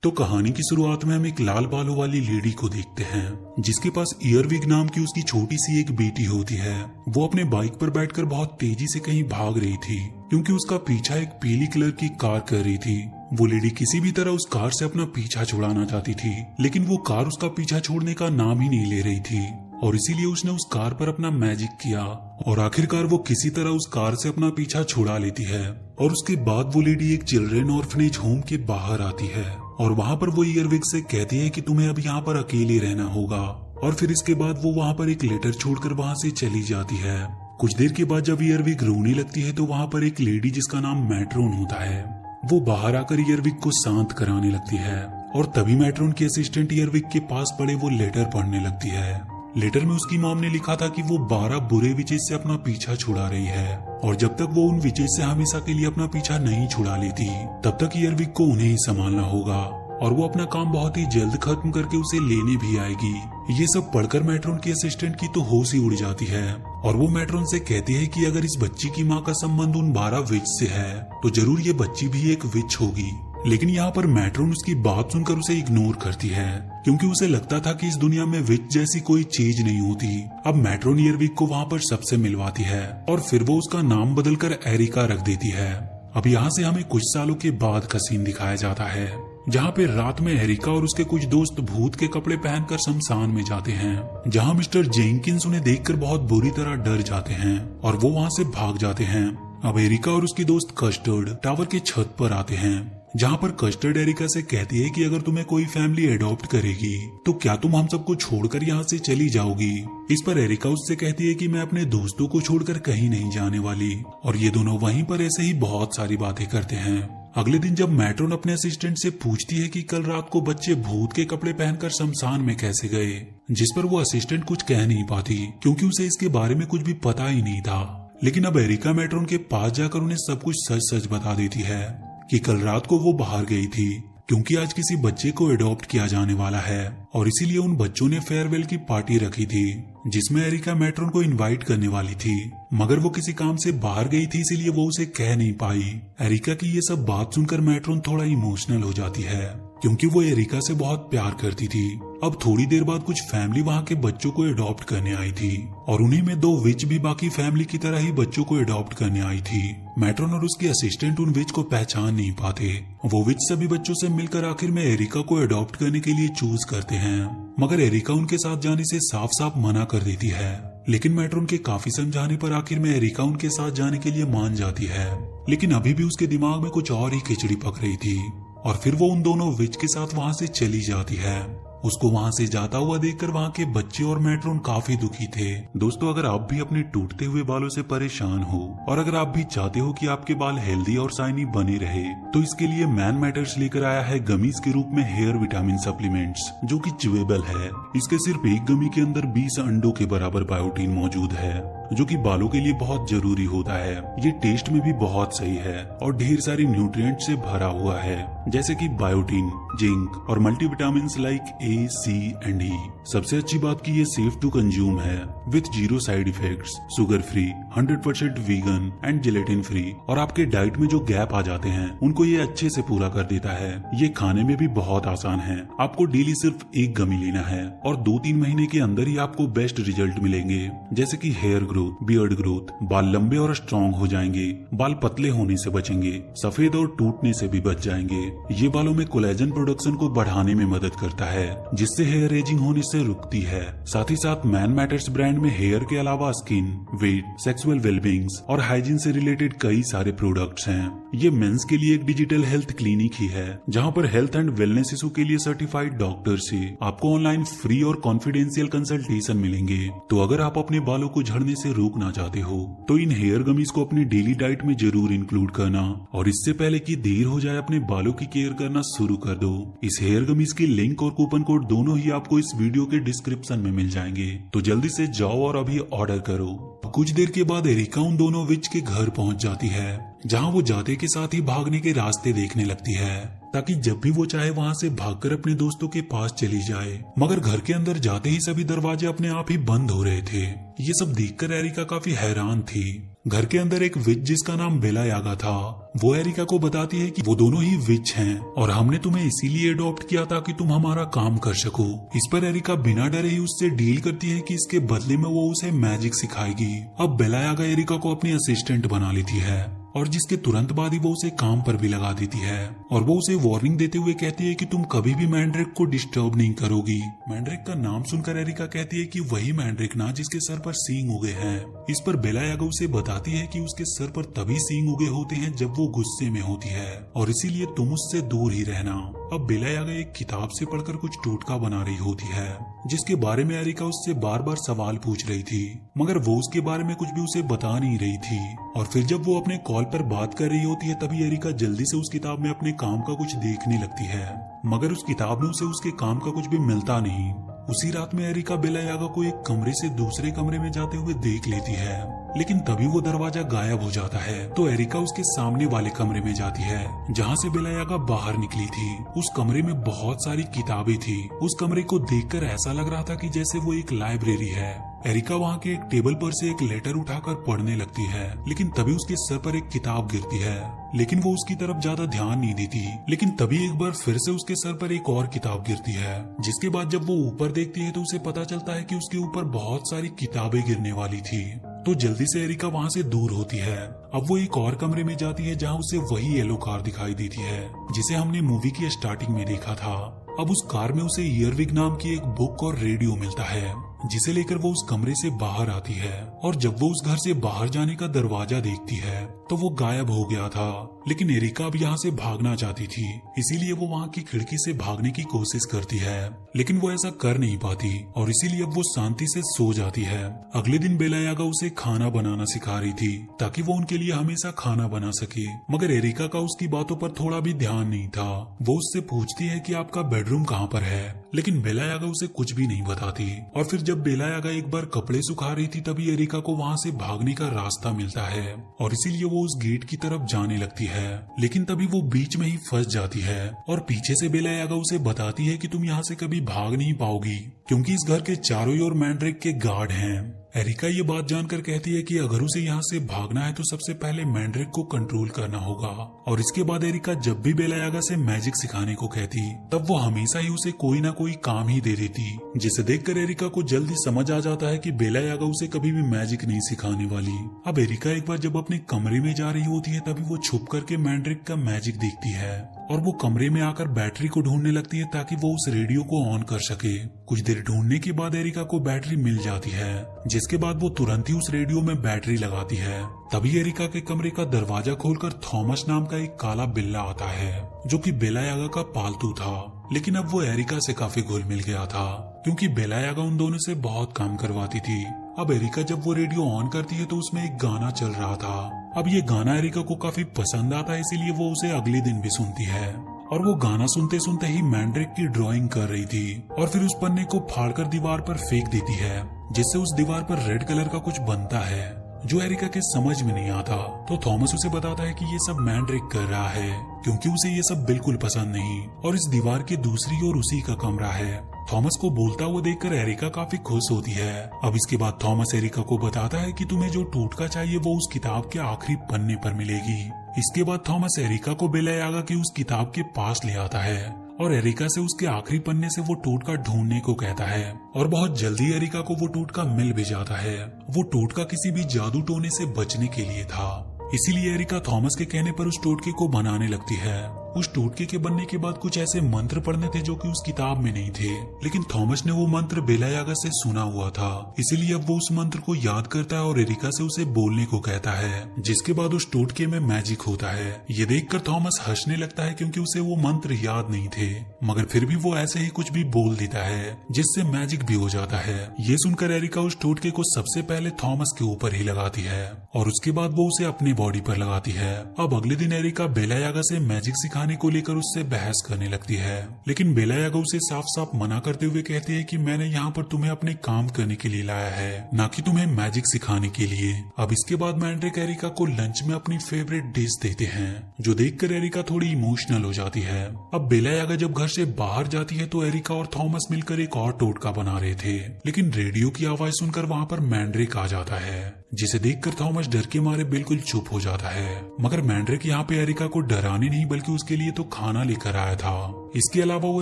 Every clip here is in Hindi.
तो कहानी की शुरुआत में हम एक लाल बालों वाली लेडी को देखते हैं जिसके पास ईयरविग नाम की उसकी छोटी सी एक बेटी होती है। वो अपने बाइक पर बैठकर बहुत तेजी से कहीं भाग रही थी क्योंकि उसका पीछा एक पीली कलर की कार कर रही थी। वो लेडी किसी भी तरह उस कार से अपना पीछा छुड़ाना चाहती थी, लेकिन वो कार उसका पीछा छोड़ने का नाम ही नहीं ले रही थी और इसीलिए उसने उस कार पर अपना मैजिक किया और आखिरकार वो किसी तरह उस कार से अपना पीछा छुड़ा लेती है। और उसके बाद वो लेडी एक चिल्ड्रेन ऑर्फनेज होम के बाहर आती है और वहाँ पर वो ईयरविग से कहती है कि तुम्हें अब यहाँ पर अकेले रहना होगा। और फिर इसके बाद वो वहाँ पर एक लेटर छोड़कर वहाँ से चली जाती है। कुछ देर के बाद जब ईयरविग रोने लगती है तो वहाँ पर एक लेडी जिसका नाम मैट्रोन होता है वो बाहर आकर ईयरविग को शांत कराने लगती है और तभी मैट्रोन की असिस्टेंट ईयरविग के पास पड़े वो लेटर पढ़ने लगती है। लेटर में उसकी मॉम ने लिखा था कि वो 12 बुरे विचेस से अपना पीछा छुड़ा रही है और जब तक वो उन विचेस से हमेशा के लिए अपना पीछा नहीं छुड़ा लेती तब तक ईयरविग को उन्हें ही संभालना होगा और वो अपना काम बहुत ही जल्द खत्म करके उसे लेने भी आएगी। ये सब पढ़कर मैट्रोन की असिस्टेंट की तो होश ही उड़ जाती है और वो मैट्रोन से कहती है कि अगर इस बच्ची की माँ का संबंध उन 12 विच से है तो जरूर ये बच्ची भी एक विच होगी। लेकिन यहाँ पर मैट्रोन उसकी बात सुनकर उसे इग्नोर करती है क्योंकि उसे लगता था कि इस दुनिया में विच जैसी कोई चीज नहीं होती। अब मैट्रोन ईयरविग को वहाँ पर सबसे मिलवाती है और फिर वो उसका नाम बदलकर एरिका रख देती है। अब यहाँ से हमें कुछ सालों के बाद का सीन दिखाया जाता है जहाँ पे रात में एरिका और उसके कुछ दोस्त भूत के कपड़े पहनकर शमशान में जाते हैं, जहाँ मिस्टर जेंकिंस उन्हें देखकर बहुत बुरी तरह डर जाते हैं और वो वहाँ से भाग जाते हैं। अब एरिका और उसकी दोस्त कस्टर्ड टावर की छत पर आते हैं जहाँ पर कस्टर्ड एरिका से कहती है कि अगर तुम्हें कोई फैमिली एडॉप्ट करेगी तो क्या तुम हम सबको छोड़कर यहाँ से चली जाओगी। इस पर एरिका उससे कहती है कि मैं अपने दोस्तों को छोड़कर कहीं नहीं जाने वाली और ये दोनों वहीं पर ऐसे ही बहुत सारी बातें करते हैं। अगले दिन जब मैट्रोन अपने असिस्टेंट से पूछती है कि कल रात को बच्चे भूत के कपड़े पहनकर शमशान में कैसे गए, जिस पर वो असिस्टेंट कुछ कह नहीं पाती क्योंकि उसे इसके बारे में कुछ भी पता ही नहीं था। लेकिन अब एरिका मैट्रोन के पास जाकर उन्हें सब कुछ सच सच बता देती है कि कल रात को वो बाहर गई थी क्योंकि आज किसी बच्चे को एडॉप्ट किया जाने वाला है और इसीलिए उन बच्चों ने फेयरवेल की पार्टी रखी थी जिसमें एरिका मैट्रोन को इनवाइट करने वाली थी, मगर वो किसी काम से बाहर गई थी इसीलिए वो उसे कह नहीं पाई। एरिका की ये सब बात सुनकर मैट्रोन थोड़ा इमोशनल हो जाती है क्योंकि वो एरिका से बहुत प्यार करती थी। अब थोड़ी देर बाद कुछ फैमिली वहाँ के बच्चों को एडॉप्ट करने आई थी और उन्हीं में 2 विच भी बाकी फैमिली की तरह ही बच्चों को एडॉप्ट करने आई थी। मैट्रोन और उसके असिस्टेंट उन विच को पहचान नहीं पाते। वो विच सभी बच्चों से मिलकर आखिर में एरिका को एडॉप्ट करने के लिए चूज करते हैं, मगर एरिका उनके साथ जाने से साफ साफ मना कर देती है। लेकिन मैट्रोन के काफी समझाने पर आखिर में एरिका उनके साथ जाने के लिए मान जाती है, लेकिन अभी भी उसके दिमाग में कुछ और ही खिचड़ी पक रही थी और फिर वो उन दोनों विच के साथ वहाँ से चली जाती है। उसको वहाँ से जाता हुआ देखकर वहाँ के बच्चे और मैट्रोन काफी दुखी थे। दोस्तों, अगर आप भी अपने टूटते हुए बालों से परेशान हो और अगर आप भी चाहते हो कि आपके बाल हेल्दी और शाइनी बने रहे तो इसके लिए मैन मैटर्स लेकर आया है गमीज के रूप में हेयर विटामिन सप्लीमेंट्स जो कि च्यूएबल है। इसके सिर्फ एक गमी के अंदर 20 अंडों के बराबर बायोटीन मौजूद है जो कि बालों के लिए बहुत जरूरी होता है। ये टेस्ट में भी बहुत सही है और ढेर सारी न्यूट्रिएंट से भरा हुआ है जैसे कि बायोटीन, जिंक और multivitamin like A, C and E. सबसे अच्छी बात की ये सेफ टू कंज्यूम है with 0 side effects, sugar free, 100% vegan and gelatin free और आपके डाइट में जो गैप आ जाते हैं उनको ये अच्छे से पूरा कर देता है। ये खाने में भी बहुत आसान है। आपको डेली सिर्फ 1 गमी लेना है और 2-3 महीने के अंदर ही आपको बेस्ट रिजल्ट मिलेंगे जैसे कि हेयर ग्रोथ, बियर्ड ग्रोथ, बाल लंबे और स्ट्रॉन्ग हो जाएंगे, बाल पतले होने से बचेंगे, सफेद और टूटने से भी बच जाएंगे। ये बालों में कोलेजन प्रोडक्शन को बढ़ाने में मदद करता है जिससे हेयर एजिंग होने से रुकती है। साथ ही साथ मैन मैटर्स ब्रांड में हेयर के अलावा स्किन, वेट, सेक्सुअल वेलबींग्स और हाइजीन से रिलेटेड कई सारे प्रोडक्ट्स हैं। ये मेंस के लिए एक डिजिटल हेल्थ क्लिनिक ही है जहाँ पर हेल्थ एंड वेलनेस इशू के लिए सर्टिफाइड डॉक्टर से आपको ऑनलाइन फ्री और कॉन्फिडेंशियल कंसल्टेशन मिलेंगे। तो अगर आप अपने बालों को झड़ने से रोकना चाहते हो तो इन हेयर गमीज को अपनी डेली डाइट में जरूर इंक्लूड करना और इससे पहले कि देर हो जाए अपने बालों की केयर करना शुरू कर दो। इस हेयर गमीज के लिंक और कूपन कोड दोनों ही आपको इस वीडियो के डिस्क्रिप्शन में मिल जाएंगे, तो जल्दी से जाओ और अभी ऑर्डर करो। कुछ देर के बाद एरिका उन दोनों विच के घर पहुंच जाती है जहां वो जाते के साथ ही भागने के रास्ते देखने लगती है ताकि जब भी वो चाहे वहां से भागकर अपने दोस्तों के पास चली जाए। मगर घर के अंदर जाते ही सभी दरवाजे अपने आप ही बंद हो रहे थे। ये सब देखकर एरिका काफी हैरान थी। घर के अंदर एक विच जिसका नाम बेला यागा था, वो एरिका को बताती है कि वो दोनों ही विच हैं और हमने तुम्हें इसीलिए अडॉप्ट किया ताकि तुम हमारा काम कर सको। इस पर एरिका बिना डरे ही उससे डील करती है कि इसके बदले में वो उसे मैजिक सिखाएगी। अब बेला यागा एरिका को अपनी असिस्टेंट बना लेती है और जिसके तुरंत बाद ही वो उसे काम पर भी लगा देती है और वो उसे वार्निंग देते हुए कहती है कि तुम कभी भी मैंड्रिक को डिस्टर्ब नहीं करोगी। मैंड्रिक का नाम सुनकर एरिका कहती है कि वही मैंड्रिक ना जिसके सर पर सींग उगे हैं। इस पर बेला यागा उसे बताती है कि उसके सर पर तभी सींग उगे होते हैं जब वो गुस्से में होती है और इसीलिए तुम उससे दूर ही रहना। अब बेला यागा एक किताब से पढ़कर कुछ टोटका बना रही होती है जिसके बारे में एरिका उससे बार बार सवाल पूछ रही थी, मगर वो उसके बारे में कुछ भी उसे बता नहीं रही थी। और फिर जब वो अपने कॉल पर बात कर रही होती है तभी एरिका जल्दी से उस किताब में अपने काम का कुछ देखने लगती है, मगर उस किताब में उसे उसके काम का कुछ भी मिलता नहीं। उसी रात में एरिका बेला यागा को एक कमरे से दूसरे कमरे में जाते हुए देख लेती है, लेकिन तभी वो दरवाजा गायब हो जाता है। तो एरिका उसके सामने वाले कमरे में जाती है जहाँ से बेला यागा बाहर निकली थी। उस कमरे में बहुत सारी किताबें थी। उस कमरे को देखकर ऐसा लग रहा था कि जैसे वो एक लाइब्रेरी है। एरिका वहाँ के एक टेबल पर से एक लेटर उठाकर पढ़ने लगती है, लेकिन तभी उसके सर पर एक किताब गिरती है, लेकिन वो उसकी तरफ ज्यादा ध्यान नहीं देती। लेकिन तभी एक बार फिर से उसके सर पर एक और किताब गिरती है, जिसके बाद जब वो ऊपर देखती है तो उसे पता चलता है कि उसके ऊपर बहुत सारी किताबें गिरने वाली थी। तो जल्दी से एरिका वहाँ से दूर होती है। अब वो एक और कमरे में जाती है जहाँ उसे वही येलो कार दिखाई देती है जिसे हमने मूवी की स्टार्टिंग में देखा था। अब उस कार में उसे ईयरविग नाम की एक बुक और रेडियो मिलता है, जिसे लेकर वो उस कमरे से बाहर आती है। और जब वो उस घर से बाहर जाने का दरवाजा देखती है तो वो गायब हो गया था। लेकिन एरिका अब यहाँ से भागना चाहती थी, इसीलिए वो वहाँ की खिड़की से भागने की कोशिश करती है, लेकिन वो ऐसा कर नहीं पाती और इसीलिए अब वो शांति से सो जाती है। अगले दिन बेला यागा उसे खाना बनाना सिखा रही थी ताकि वो उनके लिए हमेशा खाना बना सके, मगर एरिका का उसकी बातों पर थोड़ा भी ध्यान नहीं था। वो उससे पूछती है कि आपका बेडरूम कहाँ पर है, लेकिन बेला यागा उसे कुछ भी नहीं बताती। और फिर जब बेला यागा एक बार कपड़े सुखा रही थी तभी एरिका को वहाँ से भागने का रास्ता मिलता है और इसीलिए वो उस गेट की तरफ जाने लगती है, लेकिन तभी वो बीच में ही फंस जाती है और पीछे से बेला यागा उसे बताती है कि तुम यहाँ से कभी भाग नहीं पाओगी क्योंकि इस घर के चारों ओर मैंड्रिक के गार्ड हैं। एरिका ये बात जानकर कहती है कि अगर उसे यहाँ से भागना है तो सबसे पहले मैंड्रिक को कंट्रोल करना होगा। और इसके बाद एरिका जब भी बेला यागा से मैजिक सिखाने को कहती तब वो हमेशा ही उसे कोई ना कोई काम ही दे देती, जिसे देखकर एरिका को जल्दी समझ आ जाता है कि बेला यागा उसे कभी भी मैजिक नहीं सिखाने वाली। अब एरिका एक बार जब अपने कमरे में जा रही होती है तभी वो छुप करके मैंड्रिक का मैजिक देखती है और वो कमरे में आकर बैटरी को ढूंढने लगती है ताकि वो उस रेडियो को ऑन कर सके। कुछ देर ढूंढने के बाद एरिका को बैटरी मिल जाती है, जिसके बाद वो तुरंत ही उस रेडियो में बैटरी लगाती है। तभी एरिका के कमरे का दरवाजा खोलकर थॉमस नाम का एक काला बिल्ला आता है जो कि बेला यागा का पालतू था। लेकिन अब वो एरिका से काफी घुल मिल गया था क्योंकि बेला यागा उन दोनों से बहुत काम करवाती थी। अब एरिका जब वो रेडियो ऑन करती है तो उसमें एक गाना चल रहा था। अब ये गाना एरिका को काफी पसंद आता है, इसीलिए वो उसे अगले दिन भी सुनती है और वो गाना सुनते सुनते ही मैंड्रिक की ड्राइंग कर रही थी और फिर उस पन्ने को फाड़कर दीवार पर फेंक देती है, जिससे उस दीवार पर रेड कलर का कुछ बनता है जो एरिका के समझ में नहीं आता। तो थॉमस उसे बताता है कि ये सब मैंड्रिक कर रहा है क्योंकि उसे ये सब बिल्कुल पसंद नहीं और इस दीवार की दूसरी ओर उसी का कमरा है। थॉमस को बोलता हुआ देखकर एरिका काफी खुश होती है। अब इसके बाद थॉमस एरिका को बताता है कि तुम्हें जो टोटका चाहिए वो उस किताब के आखिरी पन्ने पर मिलेगी। इसके बाद थॉमस एरिका को बेला यागा की उस किताब के पास ले आता है और एरिका से उसके आखिरी पन्ने से वो टोटका ढूंढने को कहता है और बहुत जल्दी एरिका को वो टोटका मिल भी जाता है। वो टोटका किसी भी जादू टोने से बचने के लिए था, इसीलिए एरिका थॉमस के कहने पर उस टोटके को बनाने लगती है। उस टोटके के बनने के बाद कुछ ऐसे मंत्र पढ़ने थे जो कि उस किताब में नहीं थे, लेकिन थॉमस ने वो मंत्र बेला यागा से सुना हुआ था, इसीलिए अब वो उस मंत्र को याद करता है और एरिका से उसे बोलने को कहता है, जिसके बाद उस टोटके में मैजिक होता है। ये देखकर थॉमस हंसने लगता है क्योंकि उसे वो मंत्र याद नहीं थे, मगर फिर भी वो ऐसे ही कुछ भी बोल देता है जिससे मैजिक भी हो जाता है। ये सुनकर एरिका उस टोटके को सबसे पहले थॉमस के ऊपर ही लगाती है और उसके बाद वो उसे अपनी बॉडी पर लगाती है। अब अगले दिन एरिका बेला यागा से मैजिक सिखाने को लेकर उससे बहस करने लगती है, लेकिन बेला यागा उसे साफ साफ मना करते हुए कहती है कि मैंने यहाँ पर तुम्हें अपने काम करने के लिए लाया है, ना कि तुम्हें मैजिक सिखाने के लिए। अब इसके बाद मैंड्रिक एरिका को लंच में अपनी फेवरेट डिश देते हैं, जो देखकर एरिका थोड़ी इमोशनल हो जाती है। अब बेला यागा जब घर से बाहर जाती है तो एरिका और थॉमस मिलकर एक और टोटका बना रहे थे, लेकिन रेडियो की आवाज सुनकर वहाँ पर मैंड्रिक आ जाता है जिसे देखकर थॉमस डर के मारे बिल्कुल चुप हो जाता है। मगर मैंड्रिक यहाँ पे एरिका को डराने नहीं बल्कि उसके लिए तो खाना लेकर आया था। इसके अलावा वो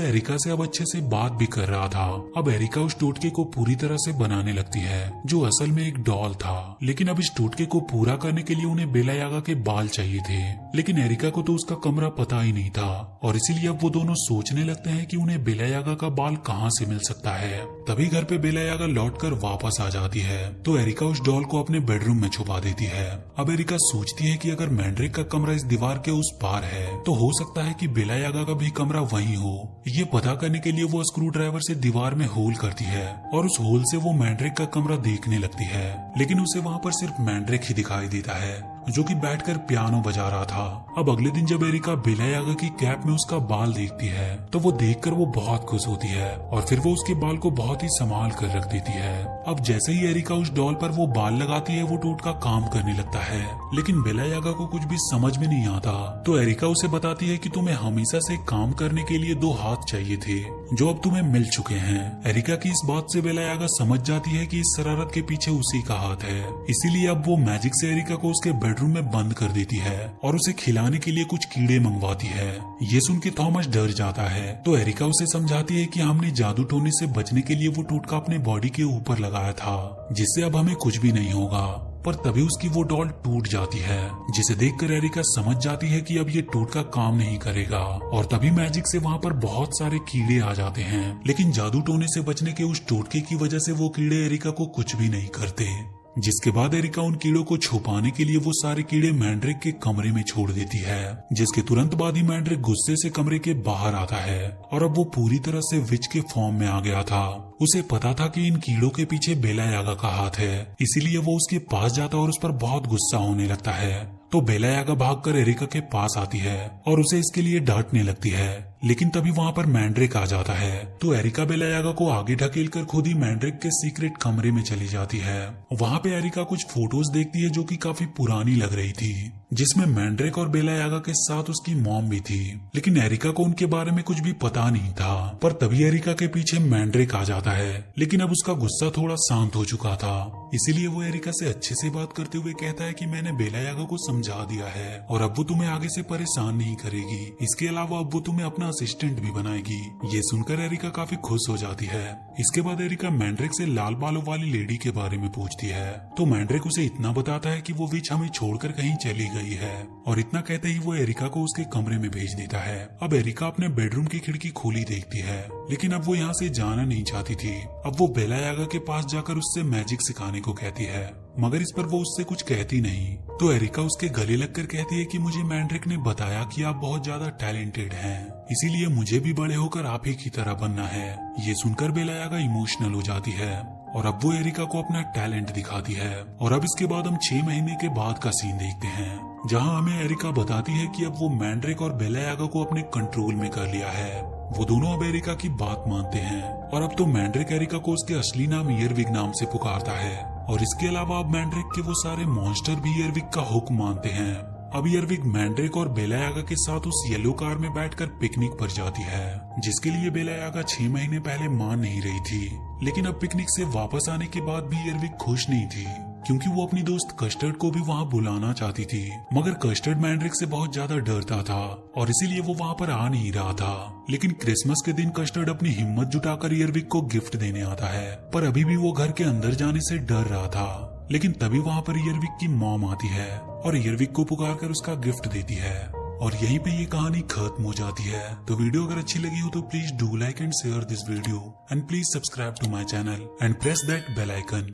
एरिका से अब अच्छे से बात भी कर रहा था। अब एरिका उस टोटके को पूरी तरह से बनाने लगती है, जो असल में एक डॉल था। लेकिन अब इस टोटके को पूरा करने के लिए उन्हें बेला यागा के बाल चाहिए थे, लेकिन एरिका को तो उसका कमरा पता ही नहीं था, और इसीलिए अब वो दोनों सोचने लगते हैं कि उन्हें बेला यागा का बाल कहाँ से मिल सकता है। तभी घर पे बेला यागा लौटकर वापस आ जाती है, तो एरिका उस डॉल को अपने बेडरूम में छुपा देती है। अब एरिका सोचती है कि अगर मैंड्रिक का कमरा इस दीवार के उस पार है तो हो सकता है कि बेला यागा का भी कमरा वहीं हो। ये पता करने के लिए वो स्क्रू ड्राइवर से दीवार में होल करती है और उस होल से वो मैंड्रिक का कमरा देखने लगती है, लेकिन उसे वहाँ पर सिर्फ मैंड्रिक ही दिखाई देता है, जो कि बैठकर पियानो बजा रहा था। अब अगले दिन जब एरिका बेला यागा की कैप में उसका बाल देखती है तो वो देखकर वो बहुत खुश होती है और फिर वो उसके बाल को बहुत ही संभाल कर रख देती है। अब जैसे ही एरिका उस डॉल पर वो बाल लगाती है वो टोटका काम करने लगता है, लेकिन बेला यागा को कुछ भी समझ में नहीं आता। तो एरिका उसे बताती है कि तुम्हें हमेशा से काम करने के लिए 2 हाथ चाहिए थे, जो अब तुम्हें मिल चुके हैं। एरिका की इस बात से बेला यागा समझ जाती है कि इस शरारत के पीछे उसी का हाथ है, इसीलिए अब वो मैजिक से एरिका को उसके बेडरूम में बंद कर देती है और उसे खिलाने के लिए कुछ कीड़े मंगवाती है। ये सुन के थॉमस डर जाता है, तो एरिका उसे समझाती है कि हमने जादू टोने से बचने के लिए वो टोटका अपने बॉडी के ऊपर लगाया था, जिससे अब हमें कुछ भी नहीं होगा। पर तभी उसकी वो डॉल टूट जाती है, जिसे देखकर एरिका समझ जाती है कि अब ये टोटका काम नहीं करेगा, और तभी मैजिक से वहाँ पर बहुत सारे कीड़े आ जाते हैं। लेकिन जादू टोने से बचने के उस टोटके की वजह से वो कीड़े एरिका को कुछ भी नहीं करते। जिसके बाद एरिका उन कीड़ों को छुपाने के लिए वो सारे कीड़े मैंड्रिक के कमरे में छोड़ देती है, जिसके तुरंत बाद ही मैंड्रिक गुस्से से कमरे के बाहर आता है और अब वो पूरी तरह से विच के फॉर्म में आ गया था। उसे पता था कि इन कीड़ों के पीछे बेला यागा का हाथ है, इसीलिए वो उसके पास जाता और उस पर बहुत गुस्सा होने लगता है। तो बेला यागा भागकर एरिका के पास आती है और उसे इसके लिए डांटने लगती है, लेकिन तभी वहाँ पर मैंड्रिक आ जाता है। तो एरिका बेला यागा को आगे ढकेलकर खुद ही मैंड्रिक के सीक्रेट कमरे में चली जाती है। वहाँ पे एरिका कुछ फोटोज देखती है जो कि काफी पुरानी लग रही थी, जिसमें मैंड्रिक और बेला यागा के साथ उसकी मॉम भी थी, लेकिन एरिका को उनके बारे में कुछ भी पता नहीं था। पर तभी एरिका के पीछे मैंड्रिक आ जाता है, लेकिन अब उसका गुस्सा थोड़ा शांत हो चुका था, इसीलिए वो एरिका से अच्छे से बात करते हुए कहता है कि मैंने बेला यागा को समझा दिया है और अब वो तुम्हें आगे से परेशान नहीं करेगी। इसके अलावा अब वो तुम्हें अपना असिस्टेंट भी बनाएगी। ये सुनकर एरिका काफी खुश हो जाती है। इसके बाद एरिका मैंड्रिक से लाल बालों वाली लेडी के बारे में पूछती है, तो मैंड्रिक उसे इतना बताता है कि वो विच हमें छोड़कर कहीं चली गई है, और इतना कहते ही वो एरिका को उसके कमरे में भेज देता है। अब एरिका अपने बेडरूम की खिड़की खोली देखती है, लेकिन अब वो यहाँ से जाना नहीं चाहती थी। अब वो बेला यागा के पास जाकर उससे मैजिक सिखाने को कहती है, मगर इस पर वो उससे कुछ कहती नहीं। तो एरिका उसके गले लगकर कहती है कि मुझे मैंड्रिक ने बताया कि आप बहुत ज्यादा टैलेंटेड हैं, इसीलिए मुझे भी बड़े होकर आप ही की तरह बनना है। ये सुनकर बेला यागा इमोशनल हो जाती है और अब वो एरिका को अपना टैलेंट दिखाती है। और अब इसके बाद हम 6 महीने के बाद का सीन देखते हैं, जहाँ हमें एरिका बताती है कि अब वो मैंड्रिक और बेला यागा को अपने कंट्रोल में कर लिया है। वो दोनों अब एरिका की बात मानते हैं और अब तो मैंड्रिक एरिका को उसके असली नाम ईयरविग नाम से पुकारता है, और इसके अलावा अब मैंड्रिक के वो सारे मॉन्स्टर भी ईयरविग का हुक्म मानते हैं। अब ईयरविग मैंड्रिक और बेला यागा के साथ उस येलो कार में बैठकर पिकनिक पर जाती है, जिसके लिए बेला यागा 6 महीने पहले मान नहीं रही थी। लेकिन अब पिकनिक से वापस आने के बाद भी ईयरविग खुश नहीं थी, क्योंकि वो अपनी दोस्त कस्टर्ड को भी वहाँ बुलाना चाहती थी, मगर कस्टर्ड मैंड्रिक से बहुत ज्यादा डरता था और इसीलिए वो वहाँ पर आ नहीं रहा था। लेकिन क्रिसमस के दिन कस्टर्ड अपनी हिम्मत जुटाकर ईयरविग को गिफ्ट देने आता है, पर अभी भी वो घर के अंदर जाने से डर रहा था। लेकिन तभी वहाँ पर ईयरविग की मॉम आती है और ईयरविग को पुकारकर उसका गिफ्ट देती है, और यहीं पे ये कहानी खत्म हो जाती है। तो वीडियो अगर अच्छी लगी हो तो please do like and share this video, and please subscribe to my channel and press that bell icon.